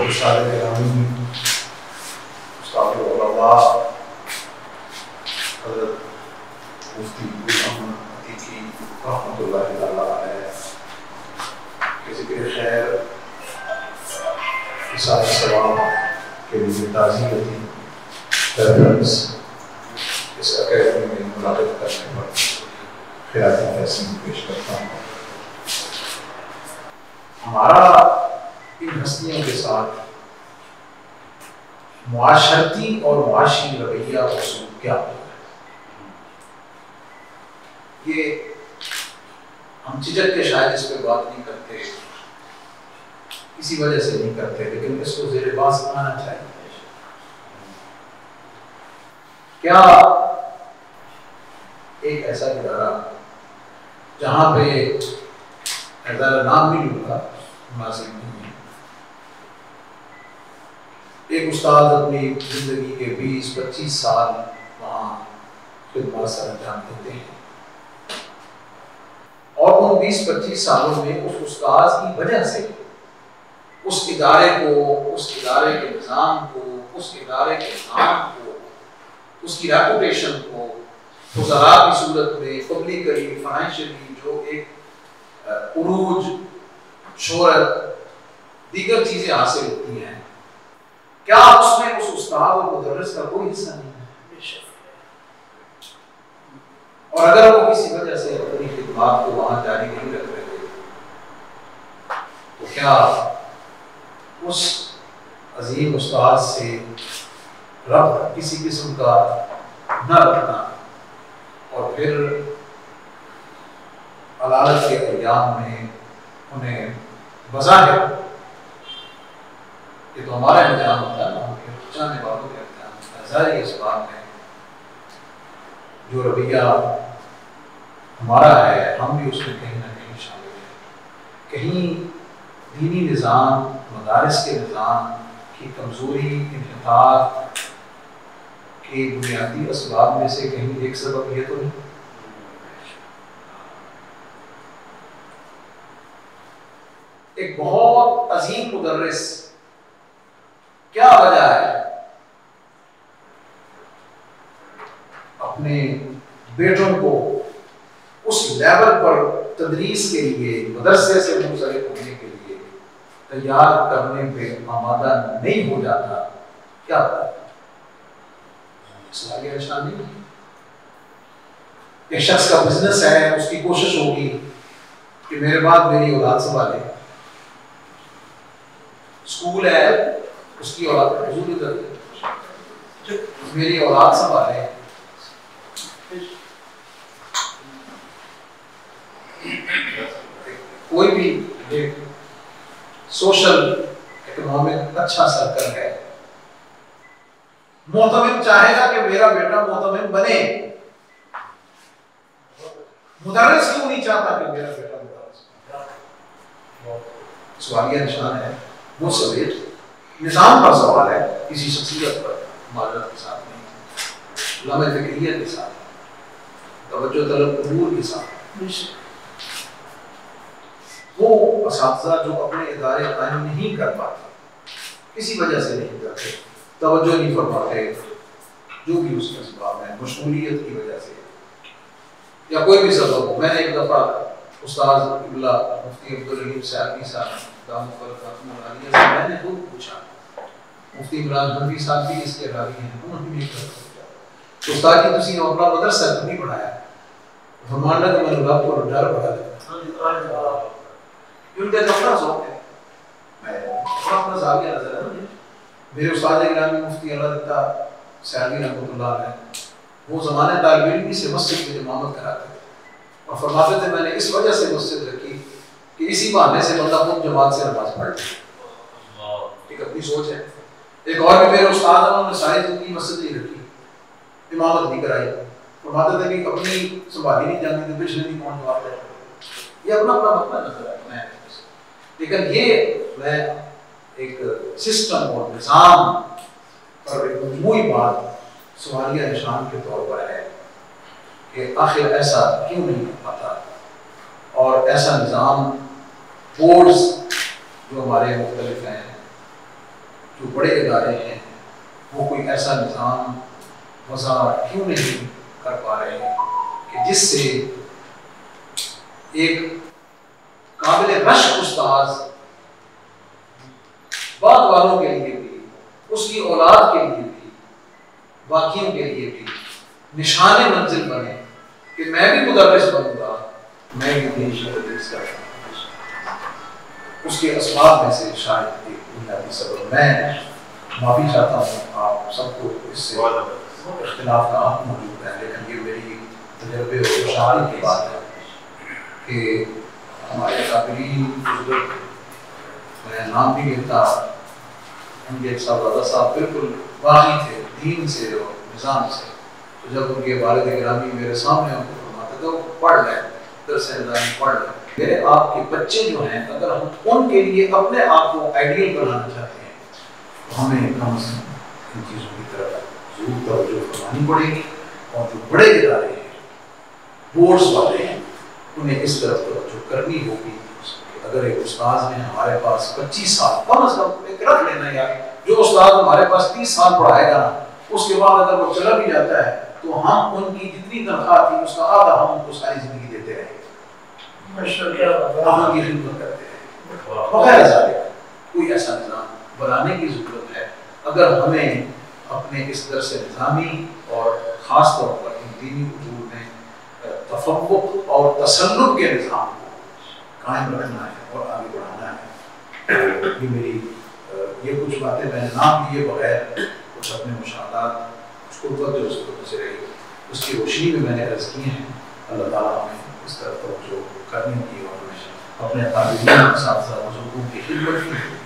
استاد گرامی استاد العلماء حضرت مفتی محمد عتیقی رحمۃ اللہ تعالیٰ علیہ کے ذکر خیر اظہار ثواب کے لیے تعزیتی ریفرنس اس اکیڈمی میں ملاقات کرنے پر خیراتی تحسین پیش کرتا ہوں۔ ہمارا ان ہستیوں کے ساتھ معاشرتی اور معاشی رویہ اور سلوک کیا ہوتا ہے، یہ ہم جھجک کے شاید اس پہ بات نہیں کرتے، اسی وجہ سے نہیں کرتے، لیکن اس کو زیر بحث آنا چاہیے۔ کیا ایک ایسا ادارہ جہاں پہ ادارہ نام نہیں لوں گا، مناسب نہیں ہے، ایک استاد اپنی زندگی کے 20-25 سال وہاں خدمات سر انجام دیتے ہیں، اور ان 20-25 سالوں میں اس استاد کی وجہ سے اس ادارے کو، اس ادارے کے نظام کو، اس ادارے کے نام کو، اس کی ریپوٹیشن کو وزراء کی صورت میں پبلکلی فائنینشلی جو ایک عروج، شہرت، دیگر چیزیں حاصل ہوتی ہیں، کیا اس میں اس استاد اور مدرس کا کوئی حصہ نہیں ہے؟ اور اگر وہ کسی وجہ سے اپنی خدمات کو وہاں جاری نہیں رکھ رہے تو کیا اس عظیم استاد سے ربط کسی قسم کا نہ رکھنا اور پھر عدالت کے ایام میں انہیں بظاہر، یہ تو ہمارا امتحان ہوتا ہے، ہم کے جانے والوں کے امتحان ہوتا ہے، ظاہر اس بات میں جو رویہ ہمارا ہے ہم بھی اس میں کہیں نہ کہیں شامل ہیں، کہیں دینی نظام، مدارس کے نظام کی کمزوری، انحطاط کے بنیادی اسباب میں سے کہیں ایک سبب یہ تو نہیں؟ ایک بہت عظیم مدرس کیا وجہ ہے اپنے بیٹوں کو اس لیول پر تدریس کے لیے، مدرسے سے منسلک ہونے کے لیے تیار کرنے پہ آمادہ نہیں ہو جاتا؟ کیا وجہ ہے؟ سوالیہ نشان نہیں۔ ایک شخص کا بزنس ہے، اس کی کوشش ہوگی کہ میرے بعد میری اولاد سنبھالے، اسکول ہے، اس کی اولاد حضور ادھر میری اولاد سنبھالے، کوئی بھی ایک سوشل اکنامک اچھا سرکل ہے، معتمد چاہے گا کہ میرا بیٹا معتمد بنے، مدرس کیوں نہیں چاہتا کہ میرا بیٹا مدرس بنے؟ سوالیہ نشان ہے، مصیبت نظام پر سوال ہے، کسی شخصیت پر معذرت کے ساتھ نہیں، لمحہ فکریت کے ساتھ، توجہ طلب امور کے ساتھ۔ وہ اساتذہ جو اپنے ادارے قائم نہیں کر پاتے، کسی وجہ سے نہیں کرتے، توجہ نہیں فرماتے، جو بھی اس کا سبب ہے، مشغولیت کی وجہ سے یا کوئی بھی سبب ہو۔ میں نے ایک دفعہ استاد قبلہ مفتی عبدالرحیم سیالوی صاحب دامت برکاتہ العالیہ سے میں نے خود پوچھا، مفتی عمران حنفی صاحب بھی اس کے راوی ہیں، انہوں نے بھی پوچھا استاد جی تسی اپنا مدرسہ تو نہیں پڑھایا؟ فرمان لگا میں نے رب کو ڈر پڑھا لگا، ان کا اپنا ذوق ہے، میں اپنا زاویہ نظر ہے۔ میرے استاد گرامی مفتی اللہ دیتا سیالوی رحمۃ اللہ علیہ وہ زمانے طالب علم سے مسجد میں امامت کراتے تھے اور فرماتے تھے میں نے اس وجہ سے مسجد رکھی کہ اسی بہانے سے بندہ خود جماعت سے نماز پڑھ لے۔ ایک اپنی سوچ ہے۔ ایک اور بھی میرے استاد ہیں، انہوں نے ساری زندگی مسجد نہیں رکھی، امامت نہیں کرائی، فرماتے تھے کہ اپنی سنبھالی نہیں جاتی تھی، پچھلے نہیں کون جواب دے۔ یہ اپنا اپنا مطلب نظر ہے، لیکن یہ میں ایک سسٹم اور نظام پر ایک مجموعی بات سوالیہ نشان کے طور پر ہے کہ آخر ایسا کیوں نہیں ہو پاتا، اور ایسا نظام بورڈز جو ہمارے مختلف ہیں جو بڑے ادارے ہیں وہ کوئی ایسا نظام وضع کیوں نہیں کر پا رہے ہیں کہ جس سے ایک قابل رشک استاذ بعد والوں کے لیے بھی، اس کی اولاد کے لیے بھی، باقیوں کے لیے بھی نشان منزل بنے کہ میں بھی مدرس بنوں گا، میں بھی دین کو تدریس کرتا ہوں۔ اس کے اسباب میں سے شاید ایک بنیادی سبب، میں معافی چاہتا ہوں آپ سب کو اس سے اختلاف کا حق موجود ہے، لیکن یہ میری تجربے اور مشاہدے کی بات ہے کہ ہمارے قابلین بزرگ، میں نام بھی لیتا، انگیت صاحب صاحب بالکل واقعی تھے دین سے اور نظام سے، تو جب ان کے والد گرامی میرے سامنے ان کو فرماتے تو پڑھ لیں، درس نظامی پڑھ لیں۔ میرے آپ کے بچے جو ہیں اگر ہم ان کے لیے اپنے آپ کو آئیڈیل بنانا چاہتے ہیں تو ہمیں کم از کم ان چیزوں کی طرف ضرور توجہ فرمانی پڑے گی، اور جو بڑے ادارے ہیں، بورڈز والے ہیں، انہیں اس طرف توجہ کرنی ہوگی کہ اگر ایک استاذ نے ہمارے پاس 25 سال کم از کم ایک رکھ لینا، یا جو استاذ ہمارے پاس 30 سال پڑھائے گا اس کے بعد اگر وہ چلا بھی جاتا ہے تو ہم ان کی جتنی تنخواہ تھی اس کا آدھا ہم ان کو ساری زندگی دیتے رہے، ہم ان کی خدمت کرتے رہے وغیرہ سارے۔ کوئی ایسا نظام بنانے کی ضرورت ہے اگر ہمیں اپنے اس درس نظامی اور خاص طور پر ان دینی اصول میں تفوق اور تسلط کے نظام کو قائم رکھنا ہے اور آگے بڑھانا ہے۔ یہ میری یہ کچھ باتیں میں نے نام لیے بغیر کچھ اپنے مشاہدات اس کو جو سے رہی اس کی روشنی میں نے عرض کی ہیں۔ اللہ تعالیٰ ہمیں اس طرف توجہ کرنے کی اور اپنے قابلین اساتذہ بزرگوں کی خدمت کی